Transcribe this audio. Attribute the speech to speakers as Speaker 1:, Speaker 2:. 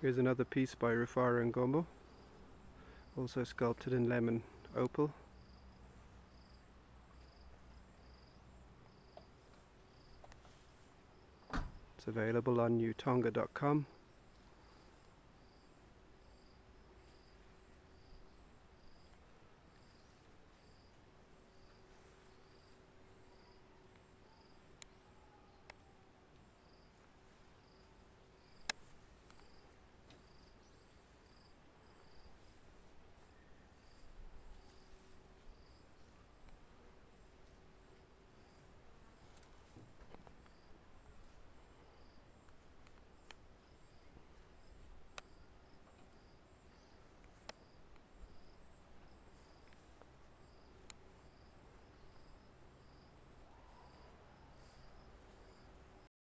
Speaker 1: Here's another piece by Rufaro Ngombo, also sculpted in lemon opal. It's available on utonga.com.